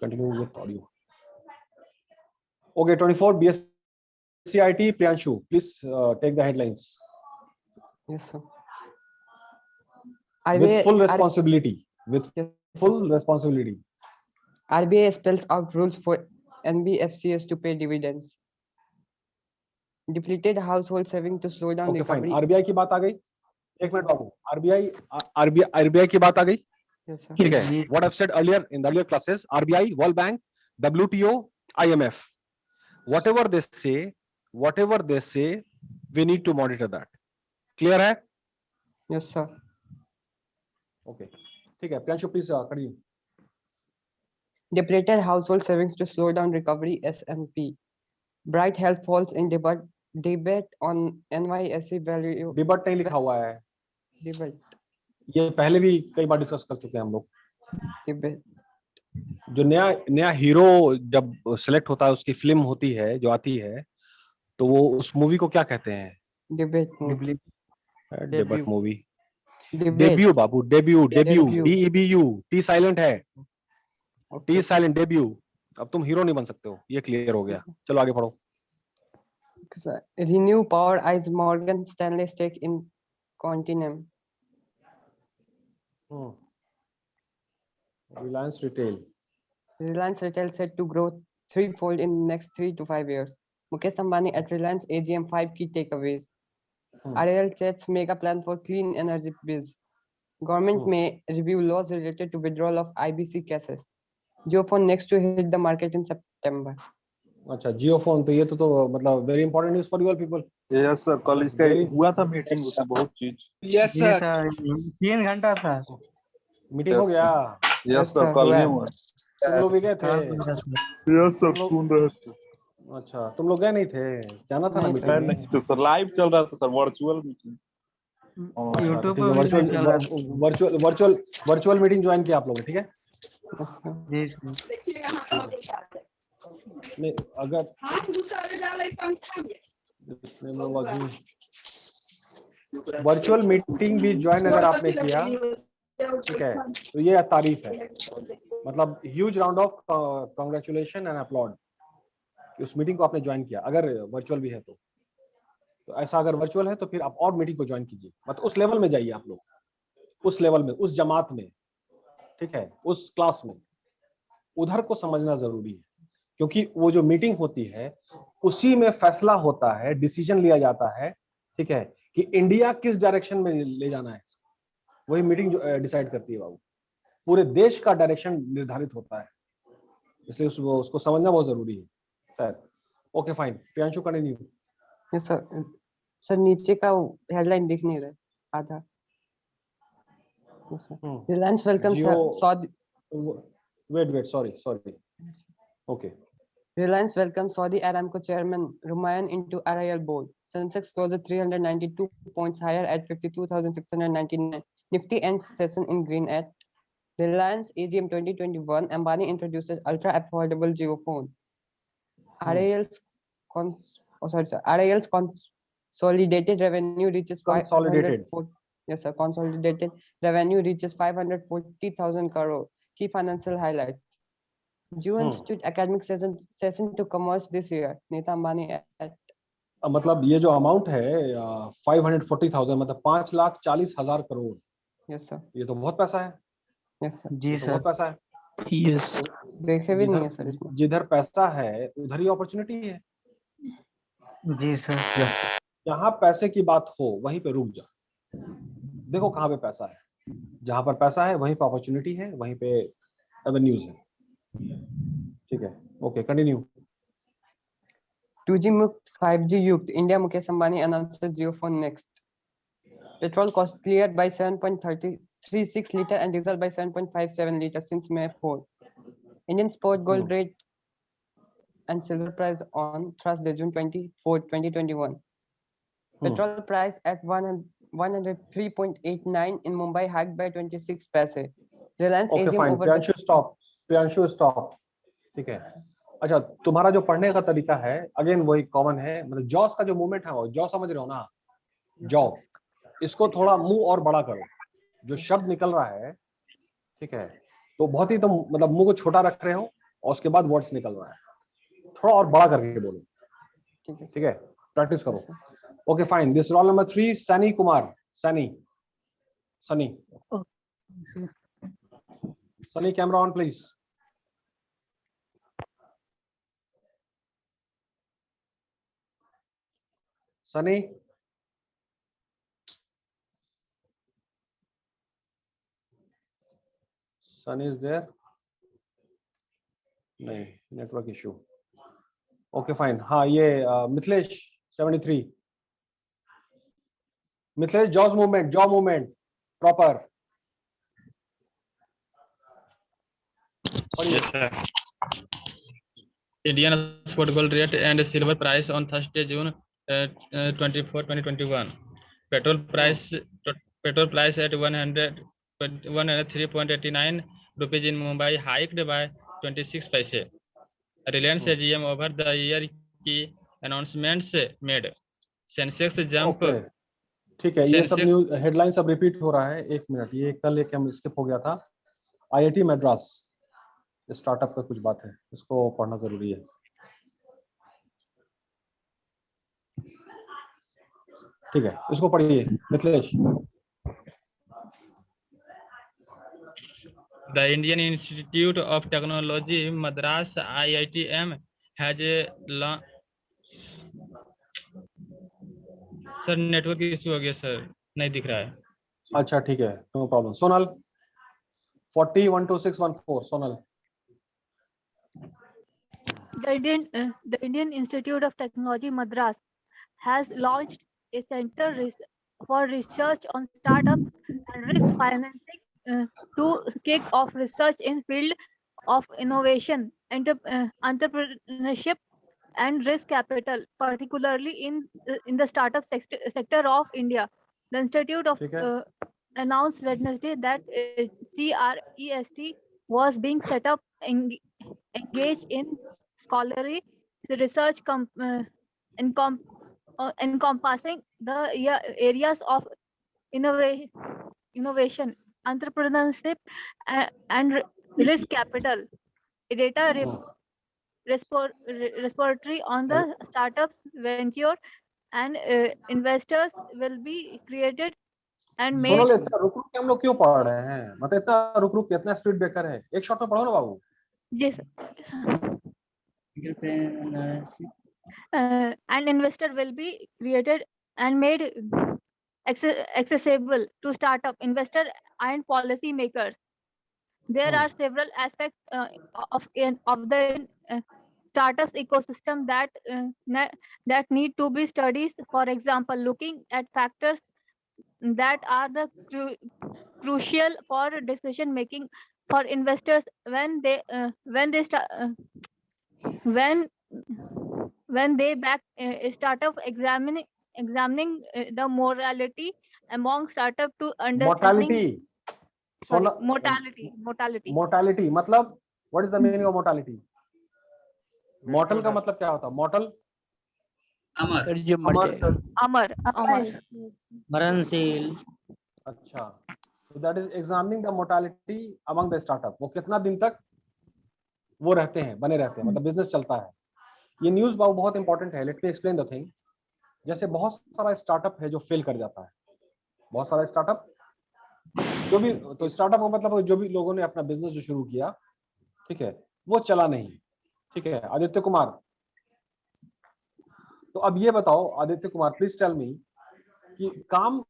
Continue with audio. Okay, 24 BSCIT Priyanshu, please take the headlines. Yes, sir. With full responsibility. With yes, full responsibility. RBI spells out rules for NBFCs to pay dividends. Depleted household saving to slow down recovery. Fine. RBI की बात आ गई. एक minute बाबू. RBI की बात आ गई. Yes, sir. ठीक है. What I've said earlier in the earlier classes, RBI, World Bank, WTO, IMF. Whatever they say, we need to monitor that. Clear है? Yes, sir. Okay. ठीक है. Priyanshu, please continue. Depleted household savings to slow down recovery. S&P. Bright Health falls in debate on NYSE value. Debate नहीं लिखा हुआ है. Debate. ये पहले भी कई बार डिस्कस कर चुके हैं हम लोग. Debate. जो नया हीरो जब सिलेक्ट होता है, उसकी फिल्म होती है जो आती है, तो वो उस मूवी को क्या कहते हैं? Debate movie. Debut movie. Debate. Debut बाबू. Debut. Debut. DEBU. T silent है. T silent. डेब्यू. अब तुम हीरो नहीं बन सकते हो. ये क्लियर हो गया. चलो आगे पढ़ो. Renew Power eyes Morgan Stanley stake in Continental. Reliance Retail. Reliance Retail set to grow threefold in next 3 to 5 years. Mukesh Ambani at Reliance AGM 5 key takeaways. RAL chats mega plan for clean energy biz. Government may review laws related to withdrawal of IBC cases. JioPhone next to hit the market in September. अच्छा, JioPhone तो ये तो मतलब very important news for you all people. Yes sir, कल इसका हुआ था meeting, उसमें बहुत चीज. यस सर, 3 घंटा था मीटिंग. हो गया. यस सर, कल ही हुआ. तुम लोग भी गए थे? यस सर, सुन रहे थे. अच्छा, तुम लोग गए नहीं थे? जाना था ना मीटिंग. नहीं तो सर, लाइव चल रहा था सर, वर्चुअल मीटिंग. यूट्यूब पर वर्चुअल मीटिंग ज्वाइन किया आप लोगों ने. ठीक है. नहीं, अगर वर्चुअल मीटिंग भी ज्वाइन अगर आपने किया, ठीक है, तो ये तारीफ है. मतलब huge round off congratulation and upload कि उस मीटिंग को आपने ज्वाइन किया. अगर वर्चुअल भी है तो ऐसा, अगर वर्चुअल है तो फिर आप और मीटिंग को ज्वाइन कीजिए. मतलब उस लेवल में जाइए आप लोग, उस लेवल में, उस जमात में, ठीक है, उस क्लास में. उधर को समझना जरूरी है, क्योंकि वो जो मीटिंग होती है उसी में फैसला होता है, डिसीजन लिया जाता है, ठीक है, कि इंडिया किस डायरेक्शन में ले जाना है. वही मीटिंग डिसाइड करती है बाबू. पूरे देश का डायरेक्शन निर्धारित होता है, इसलिए उसको समझना बहुत जरूरी है. Okay fine. Priyanshu continue. Yes sir. Sir नीचे का हेडलाइन दिख नहीं रहा आधा. Reliance welcomes Saudi. Wait, sorry. Okay. Reliance welcomes Saudi Aramco chairman Rumayyan into RIL board. Sensex closes 392 points higher at 52,699. Nifty ends session in green at Reliance AGM 2021. Ambani introduces ultra affordable JioPhone. RIL's consolidated revenue reaches 540. Yes, sir. Consolidated revenue reaches 540,000 crore. Key financial highlights. Jio Institute academic session to commerce this year. Nita Ambani at. मतलब ये जो amount है 540,000, मतलब 5,40,000 crore. Yes sir. ये तो बहुत पैसा है. Yes sir. जी सर. बहुत पैसा है. यस. देखे भी नहीं है सर. जिधर पैसा है उधर ही अपॉर्चुनिटी है. जी सर. जहाँ पैसे की बात हो वहीं पे रुक जा. देखो कहाँ पे पैसा है. जहां पर पैसा है वहीं पे अपॉर्चुनिटी है, वहीं पे एवेन्यूज है. ठीक है. Okay, continue. 2G मुक्त 5G युक्त India. Mukesh Ambani announces JioPhone next. Petrol cost cleared by 7.36 liter and diesel by 7.57 liter since May 4. Indian spot gold rate and silver price on Thursday, June 24, 2021. Petrol price at 103.89 in Mumbai, hiked by 26 paise. Reliance okay, AGM over. Priyanshu stop. ठीक है. अच्छा, तुम्हारा जो पढ़ने का तरीका है again वही कॉमन है. मतलब जॉस का जो मूवमेंट है, वो जॉ समझ रहे हो ना? जॉ, इसको थोड़ा मुंह और बड़ा करो. जो शब्द निकल रहा है, ठीक है, तो बहुत ही तुम मतलब मुंह को छोटा रख रहे हो, और उसके बाद वर्ड्स निकल रहा है, थोड़ा और बड़ा करके बोलो, ठीक है ठीक है, प्रैक्टिस करो। sir. Okay fine, this roll number 3 Sunny Kumar, Sunny Sunny Sunny camera on please. Sunny Sunny is there? नहीं, नेटवर्क इशू। ओके फाइन, हाँ ये Mithilesh 73, Mithilesh jaw movement proper. Yes, sir. Indian spot gold rate and silver price on Thursday, June 24, 2021. Petrol price at 103.89 rupees in Mumbai hiked by 26 paise. Reliance AGM over the year key announcements made. Sensex jump. Okay ठीक है, ये सब Sensex news headline सब repeat हो रहा है। एक minute, ये कल एक हम स्किप हो गया था। आईआईटी मद्रास स्टार्टअप का कुछ बात है, इसको पढ़ना जरूरी है। ठीक है, इसको पढ़िए Mithilesh. The Indian Institute of Technology Madras IITM has sir network issue हो गया सर, नहीं दिख रहा है। अच्छा ठीक है, no problem. Sonal 40-12614 Sonal. The Indian Institute of Technology Madras has launched a center for research on startups and risk financing to kick off research in field of innovation, entrepreneurship, and risk capital, particularly in the startup sector of India. The institute of ठीक है, announced Wednesday that CREST was being set up engaged in scholarly research encompassing the areas of innovation, entrepreneurship, and risk capital. A data repository on the startups venture and investors will be created and made. Sonal इतना रुक रुक के हम लोग क्यों पढ़ रहे हैं? मतलब इतना रुक रुक के, इतना स्पीड ब्रेकर है, एक शॉट में पढ़ो ना बाबू। Yes. An investor will be created and made accessible to startup investor and policy makers. There are several aspects of the startups ecosystem that need to be studied. For example, looking at factors that are the crucial for decision making for investors when they back a startup, examining the morality among startup to understanding mortality mortality. Mortality मतलब what is the meaning of mortality? Mortal का मतलब क्या होता है? मॉर्टल sir जो मर जाए, Amar. मरणशील। अच्छा, so that is examining the mortality among the startup. वो कितना दिन तक वो रहते हैं, बने रहते हैं, मतलब बिजनेस चलता है। ये न्यूज बहुत इंपॉर्टेंट है। Let me explain the thing. जैसे बहुत सारा स्टार्टअप है जो फेल कर जाता है, बहुत सारा स्टार्टअप जो भी, तो स्टार्टअप का मतलब जो भी लोगों ने अपना बिजनेस जो शुरू किया, ठीक है, वो चला नहीं, ठीक है। आदित्य कुमार, तो अब ये बताओ Aditya Kumar, please tell me कि काम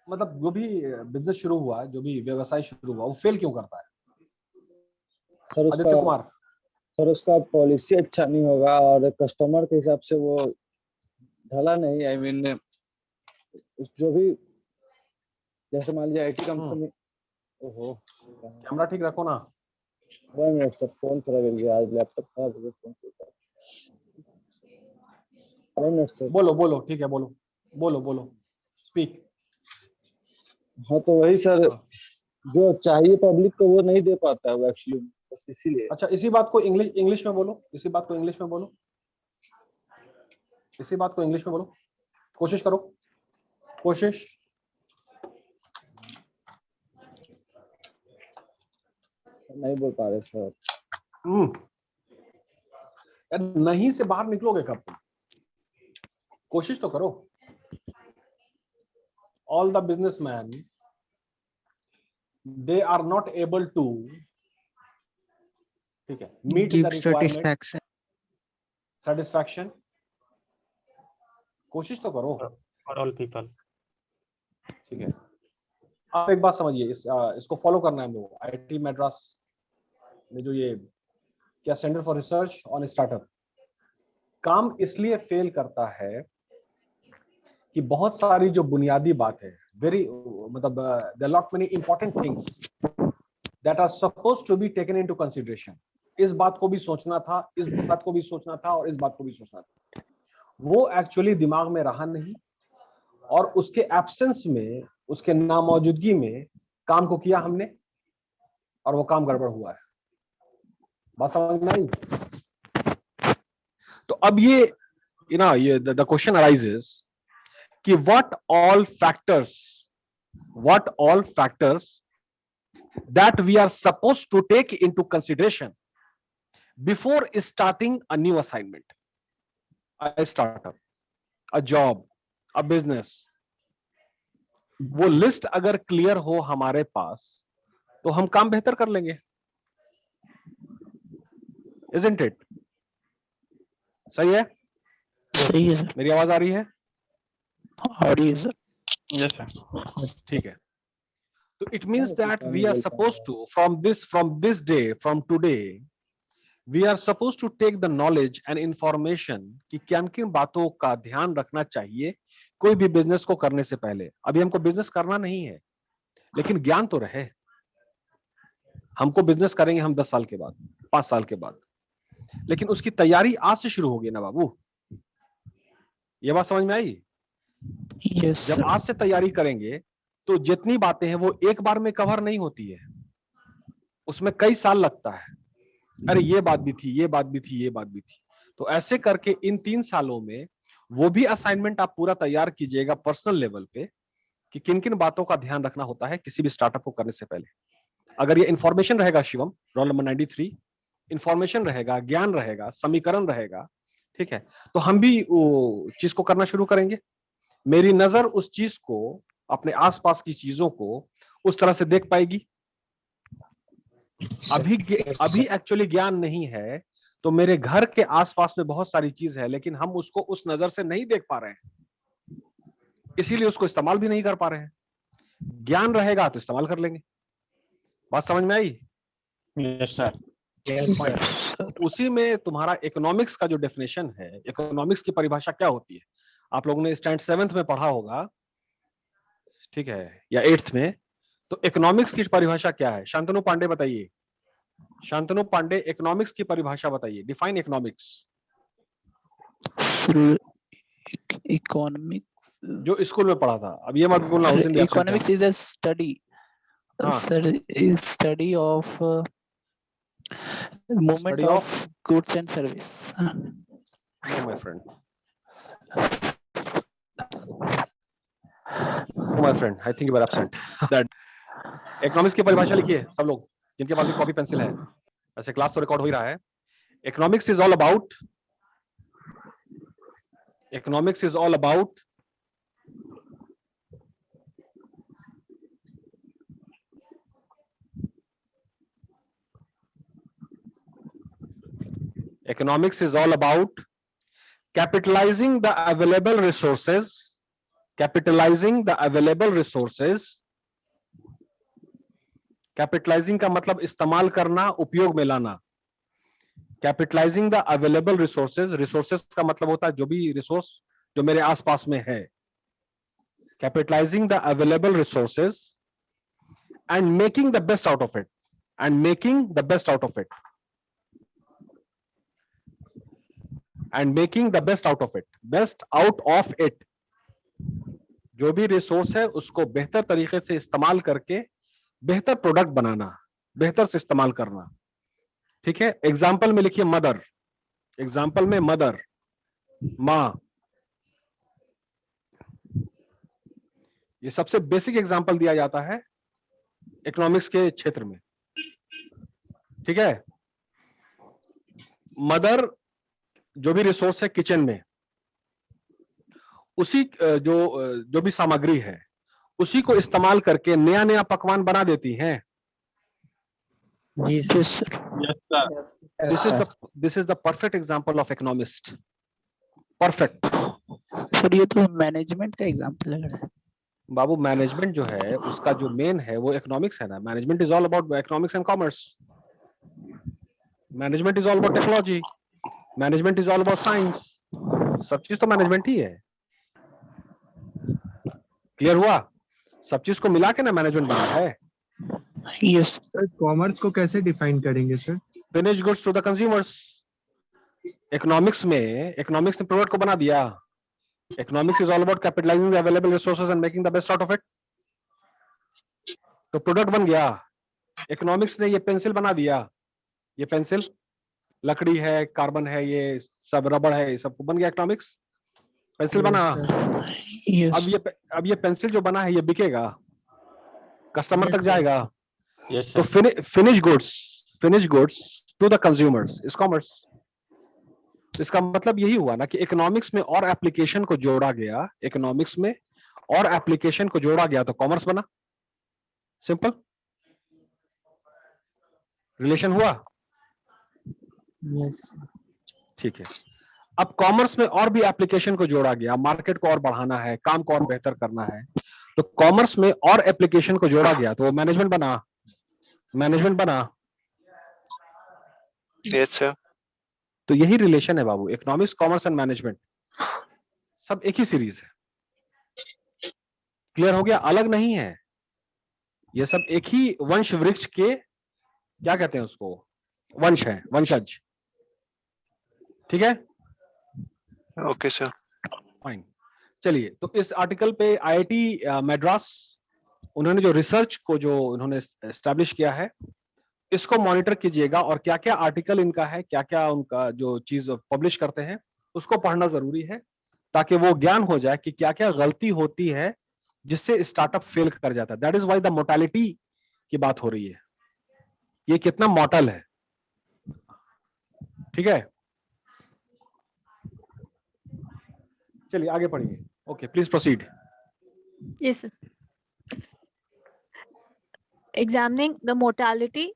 मतलब जो भी बिजनेस शुरू हुआ, जो भी व्यवसाय शुरू हुआ, वो फेल क्यों करता है? आदित्य कुमार सर उसका पॉलिसी अच्छा नहीं होगा और कस्टमर के हिसाब से वो ढला नहीं। आई मीन जो भी, जैसे मान लीजिए आईटी कंपनी। ओहो, कैमरा ठीक रखो ना। 1 मिनट सर, फोन थोड़ा गिर गया, आज लैपटॉप खराब हो गया, फोन से 1 मिनट सर। बोलो बोलो, ठीक है, बोलो बोलो बोलो, स्पीक। हाँ तो वही सर, जो चाहिए पब्लिक को वो नहीं दे पाता है वो एक्चुअली, बस इसीलिए। अच्छा, इसी बात को इंग्लिश में बोलो, इसी बात को इंग्लिश में बोलो, इसी बात को इंग्लिश में बोलो, कोशिश करो, कोशिश। नहीं बोल पा रहे सर। यार नहीं से बाहर निकलोगे कब तुम? कोशिश तो करो। All the businessman they are not able to, ठीक है, meet the Give requirement, satisfaction. Satisfaction. कोशिश तो करो। For all people. ठीक है, आप एक बात समझिए, इसको फॉलो करना है हम लोग। आईआईटी मद्रास में जो ये क्या centre for research on startup काम इसलिए फेल करता है कि बहुत सारी जो बुनियादी बात है, वेरी मतलब there lot many important things that are supposed to be taken into consideration. इस बात को भी सोचना था, इस बात को भी सोचना था और इस बात को भी सोचना था, वो एक्चुअली दिमाग में रहा नहीं, और उसके एब्सेंस में, उसके नामौजूदगी में काम को किया हमने और वो काम गड़बड़ हुआ है। बात समझ में आई? तो अब ये द क्वेश्चन अराइजेस कि what all factors that we are supposed to take into consideration before starting a new assignment, a startup, a job, a business। वो लिस्ट अगर क्लियर हो हमारे पास तो हम काम बेहतर कर लेंगे। Isn't it? सही है? सही है सर। मेरी आवाज आ रही है? आ रही है सर। Yes, sir. ठीक है, तो it means that we are suppose to from this day, from today we are suppose to take the knowledge and information कि किन किन बातों का ध्यान रखना चाहिए कोई भी बिजनेस को करने से पहले। अभी हमको बिजनेस करना नहीं है, लेकिन ज्ञान तो रहे। हमको बिजनेस करेंगे हम 10 साल के बाद, 5 साल के बाद, लेकिन उसकी तैयारी आज से शुरू होगी ना बाबू। ये बात समझ में आई? यस जब आज से तैयारी करेंगे तो जितनी बातें हैं वो एक बार में कवर नहीं होती है, उसमें कई साल लगता है। अरे ये बात भी थी, ये बात भी थी, ये बात भी थी। तो ऐसे करके इन 3 सालों में वो भी असाइनमेंट आप पूरा तैयार कीजिएगा पर्सनल लेवल पे कि किन किन बातों का ध्यान रखना होता है किसी भी स्टार्टअप को करने से पहले। अगर ये इंफॉर्मेशन रहेगा शिवम, रोल नंबर 93, इंफॉर्मेशन रहेगा, ज्ञान रहेगा, समीकरण रहेगा, ठीक है, तो हम भी वो चीज को करना शुरू करेंगे। मेरी नजर उस चीज को, अपने आसपास की चीजों को उस तरह से देख पाएगी। अभी एक्चुअली ज्ञान नहीं है तो मेरे घर के आसपास में बहुत सारी चीज है, लेकिन हम उसको उस नजर से नहीं देख पा रहे हैं, इसीलिए उसको इस्तेमाल भी नहीं कर पा रहे हैं। ज्ञान रहेगा तो इस्तेमाल कर लेंगे। बात समझ में आई? Yes, sir. उसी में तुम्हारा इकोनॉमिक्स का जो डेफिनेशन है, इकोनॉमिक्स की परिभाषा क्या होती है, आप लोगों ने स्टैंड 7th में पढ़ा होगा, ठीक है, या 8th में। तो इकोनॉमिक्स की परिभाषा क्या है? शांतनु पांडे बताइए। शांतनु पांडे, इकोनॉमिक्स की परिभाषा बताइए, डिफाइन इकोनॉमिक्स। इकोनॉमिक्स जो स्कूल में पढ़ा था, अब ये मत बोलना उस दिन भी absent economics is a study sir, is study of movement Study of goods and service. No, my friend. No, my friend, I think you were absent. That economics की परिभाषा लिखिए सब लोग, जिनके पास भी कॉपी पेंसिल है। ऐसे क्लास तो रिकॉर्ड हो ही रहा है। Economics is all about, economics is all about economics is all about capitalizing the available resources, capitalizing the available resources। capitalizing का मतलब इस्तेमाल करना, उपयोग में लाना। capitalizing the available resources, resources का मतलब होता है जो भी रिसोर्स जो मेरे आसपास में है। capitalizing the available resources and making the best out of it, and making the best out of it, and making the best out of it, best out of it। जो भी रिसोर्स है उसको बेहतर तरीके से इस्तेमाल करके बेहतर प्रोडक्ट बनाना, बेहतर से इस्तेमाल करना, ठीक है। एग्जाम्पल में लिखिए मदर, एग्जाम्पल में मदर, मां। ये सबसे बेसिक एग्जाम्पल दिया जाता है इकोनॉमिक्स के क्षेत्र में, ठीक है। मदर जो भी रिसोर्स है किचन में, उसी जो भी सामग्री है उसी को इस्तेमाल करके नया नया पकवान बना देती हैं। Yes, sir. Yes, sir. This is the perfect example of economist. Perfect. Sir ये तो मैनेजमेंट का एग्जांपल लग रहा है। बाबू मैनेजमेंट जो है उसका जो मेन है वो इकोनॉमिक्स है ना। Management is all about economics and commerce. Management is all about technology. Management is all about science. सब चीज तो मैनेजमेंट ही है। क्लियर हुआ? सब चीज को मिला के ना मैनेजमेंट बना है। Yes. सर कॉमर्स को कैसे डिफाइन करेंगे sir? Finish goods to the consumers. Economics ने प्रोडक्ट को बना दिया। Economics is all about capitalising the available resources and making the best out of it. तो प्रोडक्ट बन गया। इकोनॉमिक्स ने ये पेंसिल बना दिया। ये पेंसिल लकड़ी है, कार्बन है, ये सब रबड़ है, ये सब बन गया इकोनॉमिक्स। पेंसिल बना। Yes. अब ये पेंसिल जो बना है ये बिकेगा, कस्टमर Yes, तक sir. जाएगा। Yes, तो sir. Finish goods to the consumers is commerce. इसका मतलब यही हुआ ना कि इकोनॉमिक्स में और एप्लीकेशन को जोड़ा गया। इकोनॉमिक्स में और एप्लीकेशन को जोड़ा गया तो कॉमर्स बना। सिंपल। रिलेशन हुआ? Yes. ठीक है। अब कॉमर्स में और भी एप्लीकेशन को जोड़ा गया, मार्केट को और बढ़ाना है, काम को और बेहतर करना है, तो कॉमर्स में और एप्लीकेशन को जोड़ा गया तो मैनेजमेंट बना। मैनेजमेंट बना। Yes sir. तो यही रिलेशन है बाबू, इकोनॉमिक्स, कॉमर्स एंड मैनेजमेंट सब एक ही सीरीज है। क्लियर हो गया? अलग नहीं है, ये सब एक ही वंश वृक्ष के, क्या कहते हैं उसको, वंश है, वंशज। ठीक है? Okay sir. फाइन। चलिए, तो इस आर्टिकल पे आईआईटी मद्रास उन्होंने जो रिसर्च को जो उन्होंने एस्टैब्लिश किया है इसको मॉनिटर कीजिएगा, और क्या क्या आर्टिकल इनका है, क्या क्या उनका जो चीज पब्लिश करते हैं उसको पढ़ना जरूरी है, ताकि वो ज्ञान हो जाए कि क्या क्या गलती होती है जिससे स्टार्टअप फेल कर जाता है। That is why the mortality की बात हो रही है, ये कितना मॉर्टल है। ठीक है? चलिए आगे पढ़िए। Okay, please proceed. Yes, sir. Examining the mortality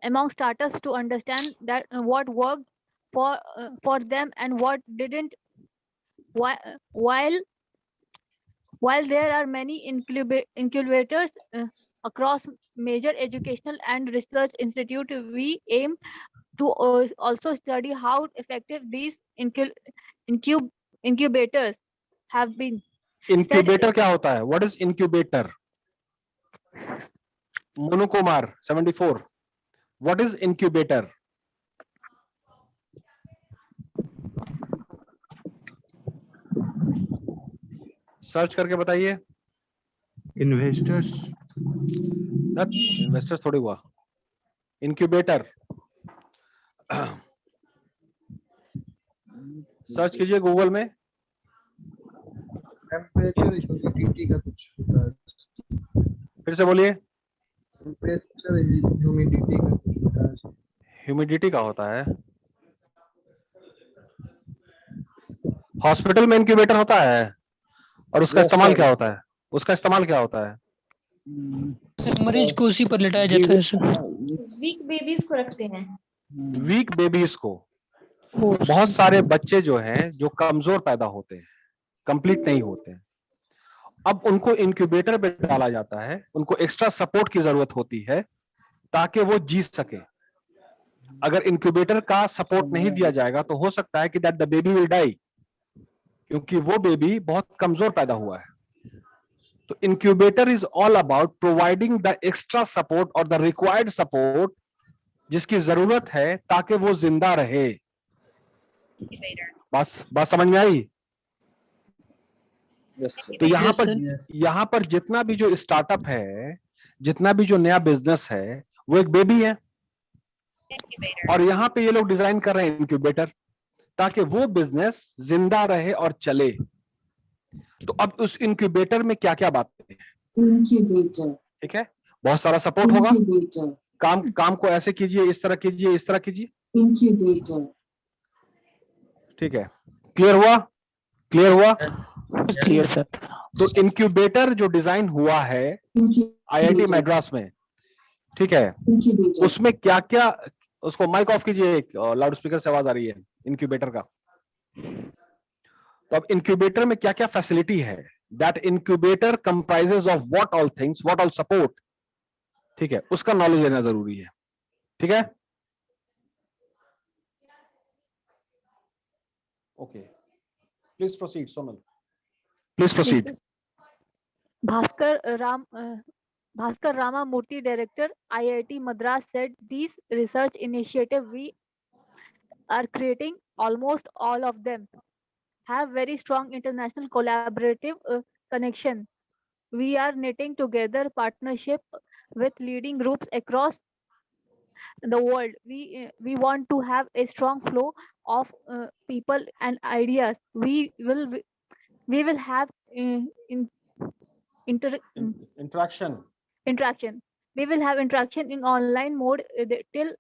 among startups to understand that what worked for them and what didn't. While there are many incubators across major educational and research institutes, we aim to also study how effective these incubators have been. Incubator क्या होता है? What is incubator? Monu Kumar 74, what is incubator? Search करके बताइए। Investors. Investors थोड़ी हुआ, incubator. Search कीजिए Google में। Temperature humidity का कुछ होता है। फिर से बोलिए। टेम्परेचर ह्यूमिडिटी का कुछ होता है। ह्यूमिडिटी का होता है। हॉस्पिटल में इंक्यूबेटर होता है, और उसका Yes, इस्तेमाल sir. क्या होता है? उसका इस्तेमाल क्या होता है? मरीज को उसी पर लिटाया जाता है सर। वीक बेबीज को रखते हैं। वीक बेबीज को, बहुत सारे बच्चे जो हैं जो कमजोर पैदा होते हैं, कंप्लीट नहीं होते हैं, अब उनको इंक्यूबेटर पे डाला जाता है। उनको एक्स्ट्रा सपोर्ट की जरूरत होती है ताकि वो जी सके। अगर इंक्यूबेटर का सपोर्ट नहीं दिया जाएगा तो हो सकता है कि that the baby will die, क्योंकि वो बेबी बहुत कमजोर पैदा हुआ है। तो incubator is all about providing the extra support और द रिक्वायर्ड सपोर्ट जिसकी जरूरत है ताकि वो जिंदा रहे। बात समझ में आई? Yes, sir. तो यहाँ Yes, पर sir. यहाँ पर जितना भी जो स्टार्टअप है, जितना भी जो नया बिजनेस है, वो एक बेबी है। और यहाँ पे ये लोग डिजाइन कर रहे हैं इंक्यूबेटर, ताकि वो बिजनेस जिंदा रहे और चले। तो अब उस इंक्यूबेटर में क्या क्या बातें हैं? ठीक है, बहुत सारा सपोर्ट होगा। काम को ऐसे कीजिए, इस तरह कीजिए, इस तरह कीजिए। ठीक है, क्लियर हुआ? क्लियर हुआ? Clear, sir. तो इंक्यूबेटर जो डिजाइन हुआ है आईआईटी मद्रास में, ठीक है, उसमें क्या क्या, उसको माइक ऑफ कीजिए, एक लाउड स्पीकर से आवाज आ रही है इंक्यूबेटर का। तो अब इंक्यूबेटर में क्या क्या फैसिलिटी है? That incubator comprises of what all things, what all support, ठीक है, उसका नॉलेज लेना जरूरी है। ठीक है, okay, please proceed Sonal, please proceed. Bhaskar Ramamurthy, director, IIT Madras, said these research initiatives we are creating, almost all of them, have very strong international collaborative connection. We are knitting together partnership with leading groups across the world. We want to have a strong flow of people and ideas. We will have Interaction. interaction. We will have interaction in online mode till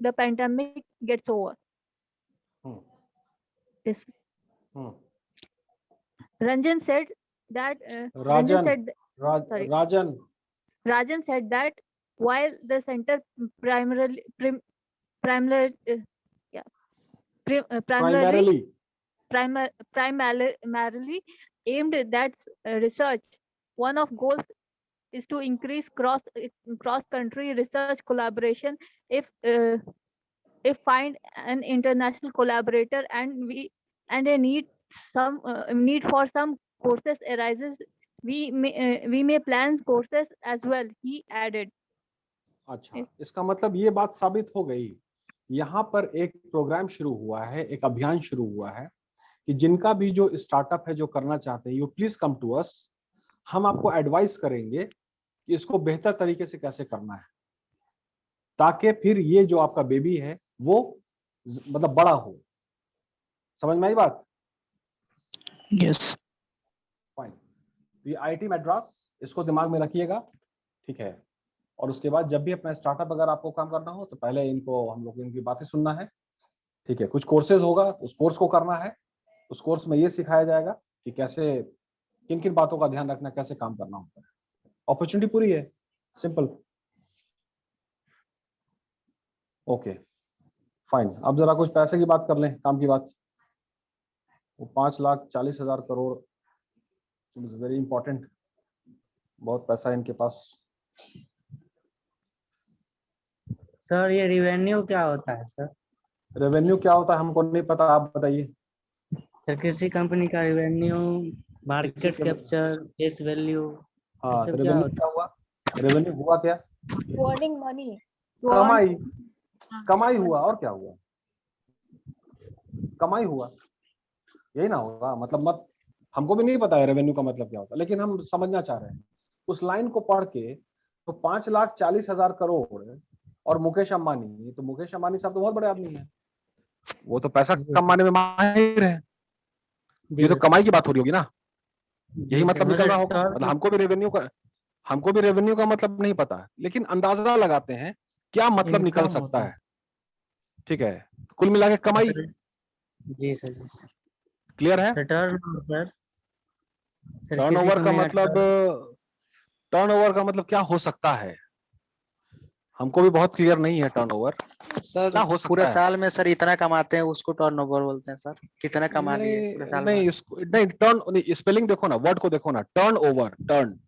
the pandemic gets over. Hmm. Yes. Hmm. Ranjan said that Rajan said that while the center primarily aimed at research, one of goals is to increase cross country research collaboration. If find an international collaborator and a need for some courses arises, we may plan courses as well, he added. अच्छा, इसका मतलब ये बात साबित हो गई, यहाँ पर एक प्रोग्राम शुरू हुआ है, एक अभियान शुरू हुआ है कि जिनका भी जो स्टार्टअप है, जो करना चाहते हैं, you please come to us, हम आपको एडवाइस करेंगे कि इसको बेहतर तरीके से कैसे करना है, ताकि फिर ये जो आपका बेबी है वो मतलब बड़ा हो। समझ में आई बात? Yes. फाइन, ये आईआईटी मद्रास, इसको दिमाग में रखिएगा, ठीक है। और उसके बाद जब भी अपना स्टार्टअप अगर आपको काम करना हो तो पहले इनको, हम लोग इनकी बातें सुनना है, ठीक है। कुछ कोर्सेज होगा, उस कोर्स को करना है, उस कोर्स में ये सिखाया जाएगा कि कैसे, किन किन बातों का ध्यान रखना, कैसे काम करना होता है। अपॉर्चुनिटी पूरी है, सिंपल। ओके फाइन, अब जरा कुछ पैसे की बात कर लें, काम की बात। वो 5,40,000 करोड़ इज वेरी इंपॉर्टेंट, बहुत पैसा है इनके पास। सर ये रिवेन्यू क्या होता है सर? रेवेन्यू क्या होता है हमको नहीं पता, आप बताइए। सर किसी कंपनी का revenue, market capture, face value, हाँ, सब क्या रेवेन्यू होता क्या हुआ? रेवेन्यू हुआ क्या? Earning money. कमाई, कमाई हुआ, और क्या हुआ? कमाई हुआ, यही ना होगा। मतलब मत, हमको भी नहीं पता है रेवेन्यू का मतलब क्या होता है, लेकिन हम समझना चाह रहे हैं। उस लाइन को पढ़ के तो 5,40,000 करोड़ और मुकेश अंबानी, तो मुकेश अंबानी साहब तो बहुत बड़े आदमी हैं, वो तो पैसा कमाने में माहिर है, ये तो कमाई की बात हो रही होगी ना, यही मतलब निकल रहा होगा। मतलब हमको भी रेवेन्यू का मतलब नहीं पता, लेकिन अंदाजा लगाते हैं क्या मतलब निकल सकता है, ठीक है। कुल मिला के कमाई। जी सर, जी सर, क्लियर है? टर्नओवर का मतलब क्या हो सकता है, हमको भी बहुत क्लियर नहीं है। टर्नओवर सर क्या हो सकता पूरे है? साल में सर इतना कमाते हैं उसको टर्नओवर बोलते हैं सर। कितना कमा लिए पूरे साल में? नहीं, टर्न स्पेलिंग देखो ना, वर्ड को देखो ना, टर्नओवर, टर्न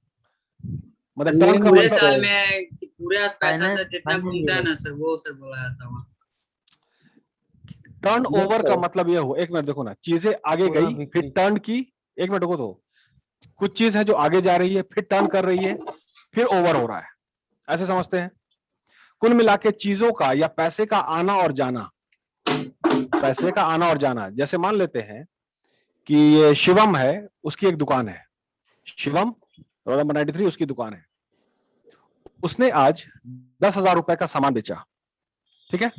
मतलब टर्न का पूरे मतलब साल में पूरा पैसा सर जितना घूमता है ना सर, वो सर बोला जाता है। टर्नओवर का मतलब ये हो, एक मिनट देखो ना, चीजें आगे गई फिर टर्न की, एक मिनट रुको, तो कुछ चीज है जो आगे जा रही है, फिर टर्न कर रही है, फिर ओवर हो रहा है, ऐसे समझते हैं। कुल मिला के चीजों का या पैसे का आना और जाना, पैसे का आना और जाना, जैसे मान लेते हैं कि ये शिवम है, उसकी एक दुकान है, शिवम रोड नंबर 93 उसकी दुकान है, उसने आज 10,000 रुपए का सामान बेचा, ठीक है,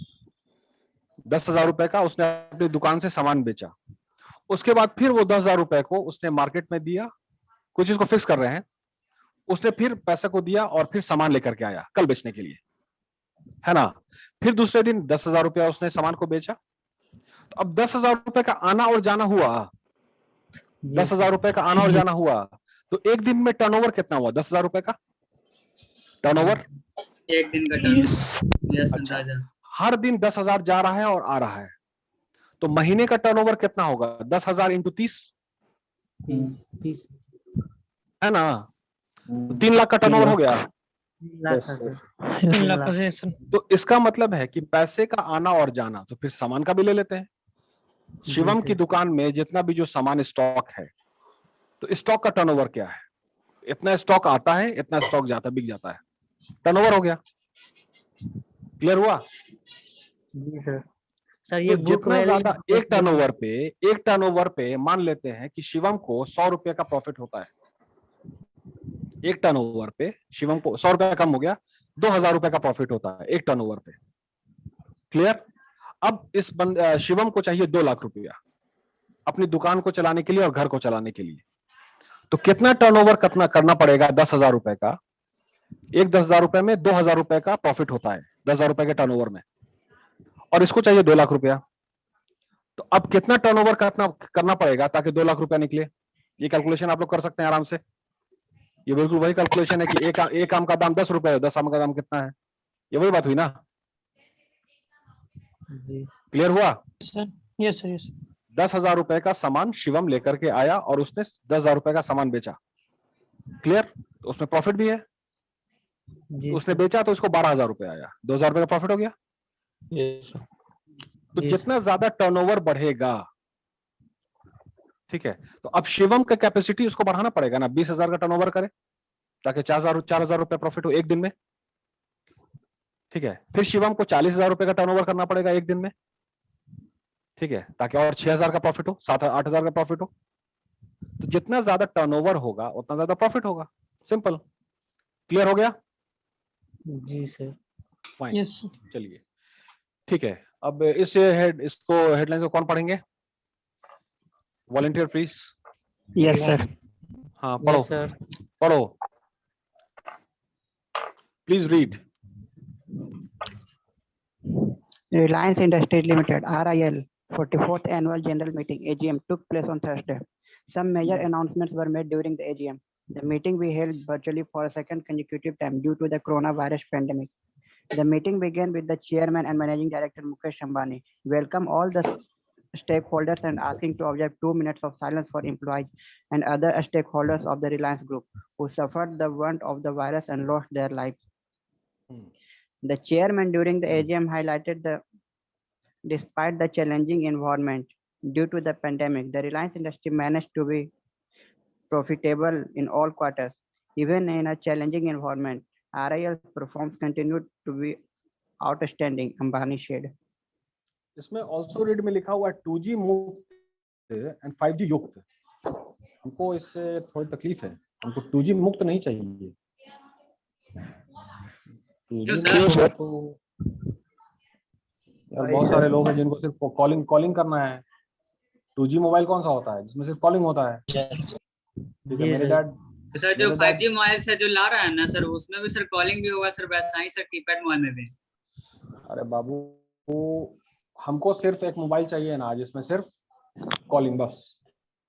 10,000 रुपए का उसने अपनी दुकान से सामान बेचा। उसके बाद फिर वो 10,000 रुपए को उसने मार्केट में दिया, कुछ इसको फिक्स कर रहे हैं, उसने फिर पैसे को दिया और फिर सामान लेकर के आया कल बेचने के लिए, है ना। फिर दूसरे दिन 10,000 रुपया उसने सामान को बेचा। तो अब 10,000 रुपए का आना और जाना हुआ, जी 10,000 रुपए का आना और जाना हुआ, तो एक दिन में टर्नओवर कितना हुआ? 10,000 रुपए का टर्नओवर एक दिन का टर्न। यस अंदाजा। हर दिन 10,000 जा रहा है और आ रहा है, तो महीने का टर्नओवर कितना होगा? 10,000 इंटू 30 30 है ना, 3 लाख का टर्नओवर हो गया। तो इसका मतलब है कि पैसे का आना और जाना, तो फिर सामान का भी ले लेते हैं। शिवम की दुकान में जितना भी जो सामान स्टॉक है, तो स्टॉक का टर्नओवर क्या है? इतना स्टॉक आता है, इतना स्टॉक जाता, बिक जाता है, टर्नओवर हो गया। क्लियर हुआ? जी सर। सर तो ये बुक जितना ज्यादा एक टर्नओवर पे मान लेते हैं कि शिवम को 100 रुपए का प्रॉफिट होता है, एक टर्नओवर पे शिवम को 100 रुपए कम हो गया, 2,000 रुपए का प्रॉफिट होता है एक टर्नओवर पे। क्लियर? अब इस शिवम को चाहिए 2 लाख रुपया अपनी दुकान को चलाने के लिए और घर को चलाने के लिए, तो कितना टर्नओवर कितना करना पड़ेगा? 10,000 रुपए का। एक 10,000 रुपए में 2,000 रुपए का प्रॉफिट होता है 10,000 रुपए के टर्नओवर में, और इसको चाहिए 2 लाख रुपया। तो अब कितना टर्नओवर करना पड़ेगा ताकि 2 लाख रुपया निकले? ये कैलकुलेशन आप लोग कर सकते हैं आराम से। ये बिल्कुल वही कैलकुलेशन है कि एक आम का दाम 10 रुपए है, 10 आम का दाम कितना है? ये वही बात हुई ना? क्लियर हुआ? Yes sir, yes. 10,000 रुपए का सामान शिवम लेकर के आया और उसने 10,000 रुपए का सामान बेचा। क्लियर? तो उसमें प्रॉफिट भी है। उसने बेचा तो उसको 12,000 रुपए आया, 2,000 रुपए का प्रॉफिट हो गया। तो जितना ज्यादा टर्नओवर बढ़ेगा, ठीक है, तो अब शिवम का कैपेसिटी उसको बढ़ाना पड़ेगा ना, 20,000 का टर्नओवर करे ताकि 4,000 रुपए प्रॉफिट हो एक दिन में। ठीक है, फिर शिवम को 40,000 रुपए का टर्नओवर करना पड़ेगा एक दिन में, ठीक है, ताकि और 6,000 का प्रॉफिट हो, 7-8,000 का प्रॉफिट हो। तो जितना ज्यादा टर्नओवर होगा उतना ज्यादा प्रॉफिट होगा। सिंपल। क्लियर हो गया? जी सर। फाइन। चलिए ठीक है, अब इसको हेडलाइन को कौन पढ़ेंगे? Volunteer please. Yes sir. हाँ पढ़ो। पढ़ो please read. Reliance Industries Limited (RIL) 44th Annual General Meeting (AGM) took place on Thursday. Some major announcements were made during the AGM. The meeting we held virtually for a second consecutive time due to the coronavirus pandemic. The meeting began with the chairman and managing director Mukesh Ambani welcome all the stakeholders and asking to observe 2 minutes of silence for employees and other stakeholders of the Reliance Group who suffered the brunt of the virus and lost their lives. The chairman during the AGM highlighted that despite the challenging environment due to the pandemic, the Reliance industry managed to be profitable in all quarters. Even in a challenging environment, RIL performance continued to be outstanding, Ambani shared. इसमें also read में लिखा हुआ है 2G मुक्त and 5G युक्त। हमको इससे थोड़ी तकलीफ है, हमको 2G मुक्त नहीं चाहिए। 2G मुक्त तो यार बहुत सारे लोग हैं जिनको सिर्फ कॉलिंग करना है। 2G मोबाइल कौन सा होता है जिसमें सिर्फ कॉलिंग होता है? ठीक है, मेरे डैड सर जो 5G मोबाइल से जो ला रहा है ना सर, उसमें भी सर कॉलिंग भी होगा सर, वैसा ही सर कीपैड मोबाइल में भी। अरे बाबू, हमको सिर्फ एक मोबाइल चाहिए ना जिसमें सिर्फ कॉलिंग, बस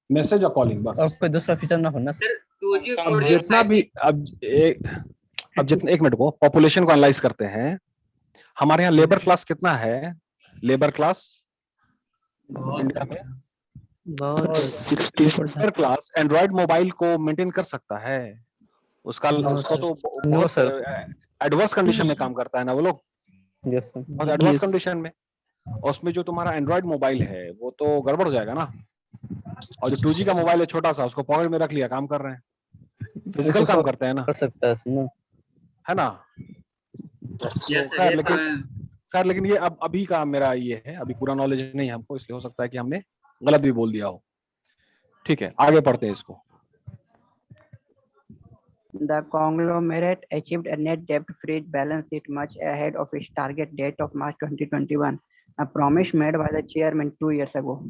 मैसेज और कॉलिंग बस, और कोई दूसरा फीचर ना होना सर। 2G अब जितना भी अब जितना, एक मिनट को पॉपुलेशन को एनालाइज करते हैं। हमारे यहाँ लेबर क्लास कितना है? लेबर क्लास इंडिया में 60% लेबर क्लास एंड्रॉइड मोबाइल को मेंटेन कर सकता है? उसका तो बहुत एडवर्स कंडीशन में काम करता है ना वो लोग। यस सर, बहुत एडवांस कंडीशन में, और उसमें जो तुम्हारा एंड्रॉइड मोबाइल है वो तो गड़बड़ हो जाएगा ना। और जो 2G का मोबाइल है छोटा सा, उसको पॉकेट में रख लिया, काम कर रहे हैं, फिजिकल काम करते हैं ना, कर सकता है ना। खैर लेकिन ये अब अभी का मेरा ये है, अभी पूरा नॉलेज नहीं है हमको, इसलिए हो सकता है कि हमने गलत भी बोल दिया हो। ठीक है, आगे पढ़ते हैं इसको। The conglomerate achieved a net debt-free balance sheet much ahead of its target date of March 2021, a promise made by the chairman 2 years ago.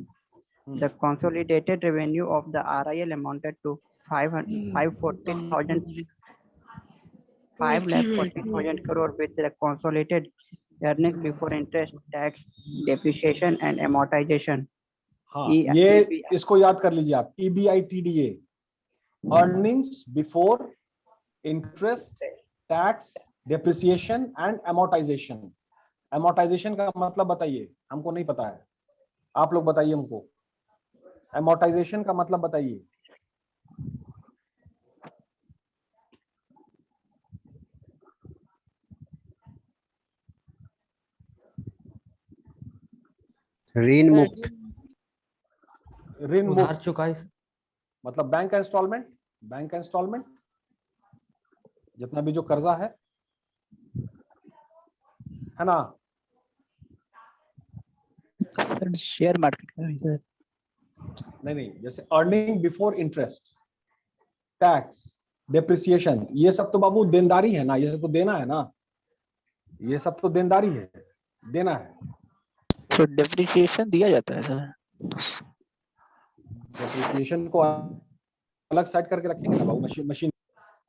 The consolidated revenue of the RIL amounted to 540,000 crore with the consolidated earnings before interest, tax, depreciation and amortization. हाँ, ये इसको याद कर लीजिए आप, EBITDA, earnings before interest, tax, depreciation and amortization. amortization का मतलब बताइए, हमको नहीं पता है, आप लोग बताइए हमको, amortization का मतलब बताइए. ऋण मुक्त, ऋण उधार मुक्त चुकाई। मतलब बैंक का इंस्टॉलमेंट, बैंक का इंस्टॉलमेंट, जितना भी जो कर्जा है ना. सर शेयर मार्केट का भी सर। नहीं, जैसे earning before interest, tax, depreciation, ये सब तो बाबू देनदारी है ना, ये सब तो देना है ना, ये सब तो देनदारी है, देना है. तो डेप्रिसिएशन दिया जाता है सर। डेप्रिसिएशन को अलग साइड करके रखेंगे ना बाबू, मशीन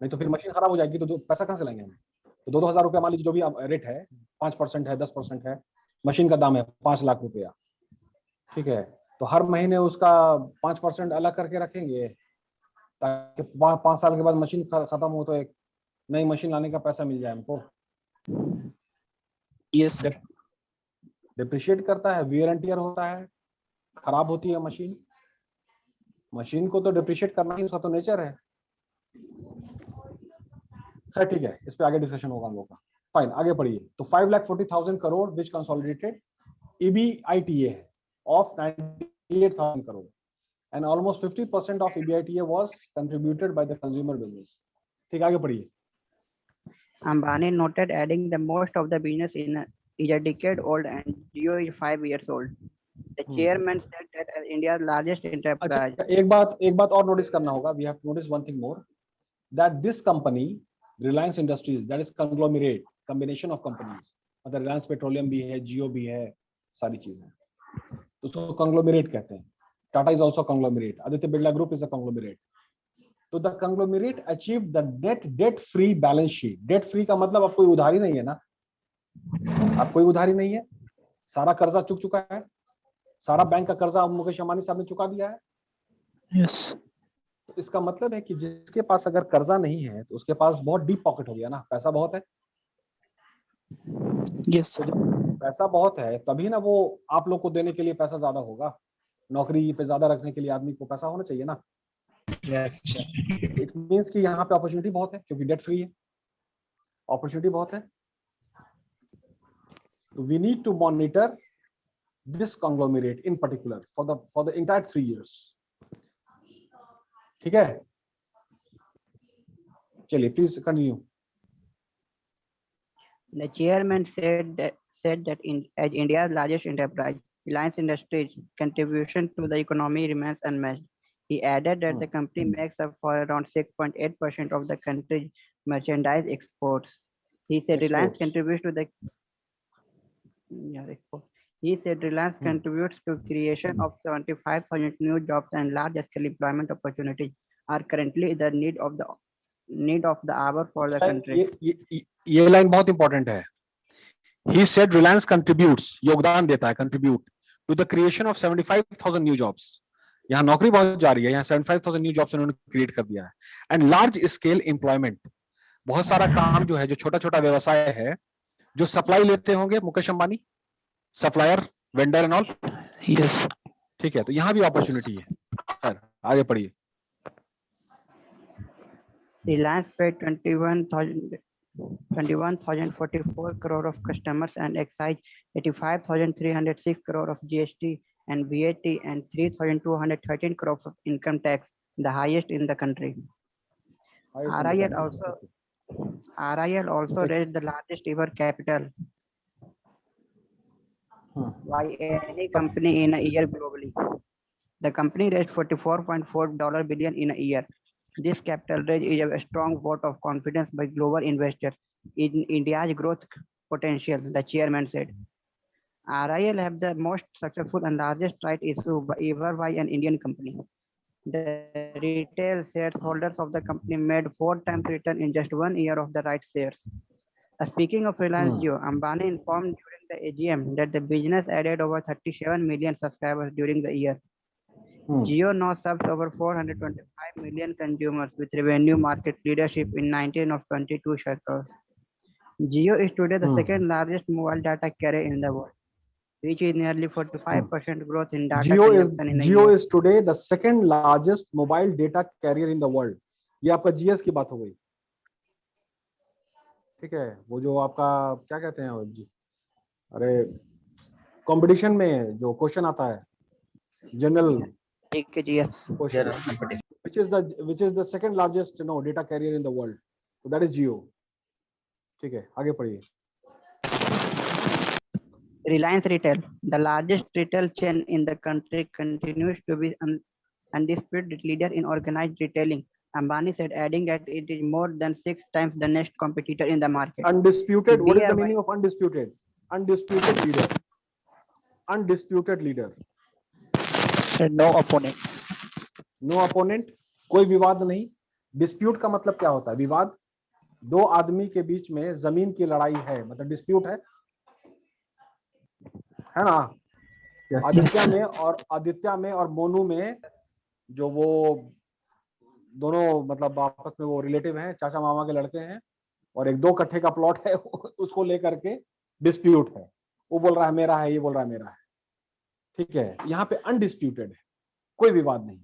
नहीं तो फिर मशीन खराब हो जाएगी तो पैसा कहाँ से लाएंगे हम. तो 2,000 रुपया मान लीजिए, जो भी रेट है, 5% है, 10% है, मशीन का दाम है 5 लाख रुपया, ठीक है, तो हर महीने उसका 5% अलग करके रखेंगे ताकि 5 साल के बाद मशीन खत्म हो तो एक नई मशीन लाने का पैसा मिल जाए हमको. Yes sir. डिप्रिशिएट करता है, वियर एंड टियर होता है, खराब होती है मशीन, मशीन को तो डिप्रिशिएट करना ही उसका तो नेचर है. खैर ठीक है, इस पे आगे डिस्कशन होगा हम लोग का. फाइन, आगे पढ़िए. तो 5,40,000 करोड़ विच consolidated EBITDA of 98,000 crore and almost 50% of EBITDA was contributed by the consumer business. ठीक, आगे पढ़िए. Ambani noted adding the most of the business is a decade old and Jio is 5 years old. The chairman said that as India's largest enterprise. अच्छा, एक बात और notice करना होगा. We have to notice one thing more, that this company, Reliance Industries, that is conglomerate, combination of companies. मतलब Reliance Petroleum भी है, Jio भी है, सारी चीजें, तो उसको conglomerate कहते हैं. Tata is also conglomerate. Aditya Birla Group is a conglomerate. तो the conglomerate achieved the debt free balance sheet. Debt free का मतलब अब कोई उधारी नहीं है ना, अब कोई उधारी नहीं है, सारा कर्जा चुक चुका है, सारा बैंक का कर्जा मुकेश अंबानी साहब ने चुका दिया है. यस. तो इसका मतलब है कि जिसके पास अगर कर्जा नहीं है तो उसके पास बहुत डीप पॉकेट हो गया ना, पैसा बहुत है. यस. तो जब पैसा बहुत है तभी ना वो आप लोग को देने के लिए पैसा ज्यादा होगा, नौकरी पे ज्यादा रखने के लिए आदमी को पैसा होना चाहिए ना. यस, इट मींस कि यहाँ पे अपॉर्चुनिटी बहुत है क्योंकि डेट फ्री है, अपॉर्चुनिटी बहुत है. तो we need to monitor this conglomerate in particular for the entire 3 years. ठीक है, चलिए please continue. The chairman said that as India's largest enterprise, Reliance Industries' contribution to the economy remains unmatched. He added that the company makes up for around 6.8% of the country's merchandise exports. He said Reliance contributes to the contributes to creation of 75,000 new jobs and large-scale employment opportunities are currently the need of the hour for the country. ये line बहुत important है. He said Reliance contributes, योगदान देता है, contribute to the creation of 75,000 new jobs. यहाँ नौकरी बहुत जा रही है, यहाँ 75,000 न्यू जॉब्स उन्होंने क्रिएट कर दिया है. एंड लार्ज स्केल एम्प्लॉयमेंट, बहुत सारा काम जो है, जो छोटा छोटा व्यवसाय है, जो सप्लाई लेते होंगे Mukesh Ambani, supplier, vendor and all. Yes. ठीक है, तो यहाँ भी अपॉर्चुनिटी है. खैर आगे पढ़िए. Reliance paid 21,044 crore of customers and excised 85,306 crore of GST and VAT and 3,213 crore of income tax, the highest in the country. RIL also raised the largest ever capital by any company in a year globally. The company raised $44.4 billion in a year. This capital raise is a strong vote of confidence by global investors in India's growth potential, the chairman said. RIL have the most successful and largest right issue ever by an Indian company. The retail shareholders of the company made 4 times return in just 1 year of the right shares. Speaking of Reliance Jio, Ambani informed during the AGM that the business added over 37 million subscribers during the year. Jio now serves over 425 million consumers with revenue market leadership in 19 of 22 circles. Jio is today the second largest mobile data carrier in the world, which is nearly 45% growth in data consumption in a Jio year. is today the second largest mobile data carrier in the world. ये आपका GS की बात हो गई, ठीक है। वो जो आपका क्या कहते हैं जी, अरे कंपटीशन में जो क्वेश्चन आता है, general GS, which is the second largest data carrier in the world, so that is Jio, ठीक है। आगे पढ़िए। Reliance Retail, the largest retail chain in the country, continues to be undisputed leader in organized retailing. Ambani said, adding that it is more than 6 times the next competitor in the market. Undisputed. What is the meaning of undisputed? Undisputed leader. Undisputed leader. No opponent. No opponent. कोई विवाद नहीं। Dispute का मतलब क्या होता है? विवाद। दो आदमी के बीच में जमीन की लड़ाई है, मतलब डिस्प्यूट है ना? आदित्य में और मोनू में जो वो दोनों मतलब आपस में वो रिलेटिव हैं, चाचा मामा के लड़के हैं, और एक 2 कट्ठे का प्लॉट है, उसको लेकर के डिस्प्यूट है। वो बोल रहा है मेरा है, ये बोल रहा है मेरा है, ठीक है। यहाँ पे अनडिस्प्यूटेड है, कोई विवाद नहीं।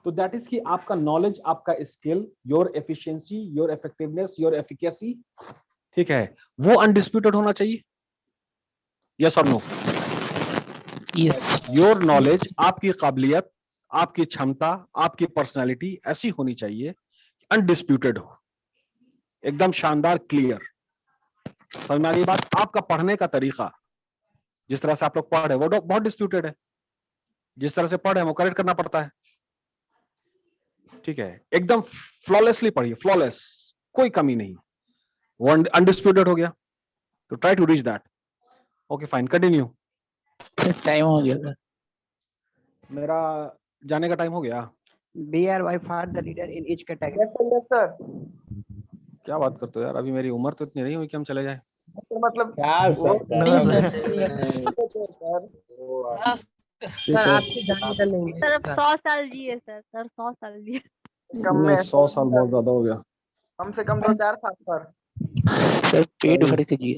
तो दैट इज कि आपका नॉलेज, आपका skill, your efficiency, your effectiveness, your efficacy, ठीक है, वो अनडिस्प्यूटेड होना चाहिए। यस और नो? यस। योर नॉलेज, आपकी काबिलियत, आपकी क्षमता, आपकी पर्सनालिटी ऐसी होनी चाहिए अनडिस्प्यूटेड हो, एकदम शानदार, क्लियर। समझ में आ गई बात? आपका पढ़ने का तरीका, जिस तरह से आप लोग पढ़ रहे हैं वो बहुत डिस्प्यूटेड है। जिस तरह से पढ़ रहे हैं वो करेक्ट करना पड़ता है, ठीक है। एकदम फ्लॉलेसली पढ़िए, फ्लॉलेस, कोई कमी नहीं, वो अनडिस्प्यूटेड हो गया। तो try to reach that. Okay fine, continue. Time हो गया, मेरा जाने का टाइम हो गया। BRY far the leader in each category. Yes sir. क्या बात करते हो यार, अभी मेरी उम्र तो इतनी नहीं हुई कि हम चले जाएं। मतलब क्या सर? सर आपकी जान का नहीं सर 100 साल जिए सर, 100 साल जिए। कम में 100 साल बहुत ज्यादा हो गया। कम से कम 2-4 साल सर। सर पेट भर के जिए।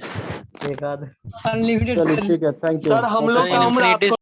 अनलिमिटेड। चलिए ठीक है, थैंक यू। सर हम लोग का उम्र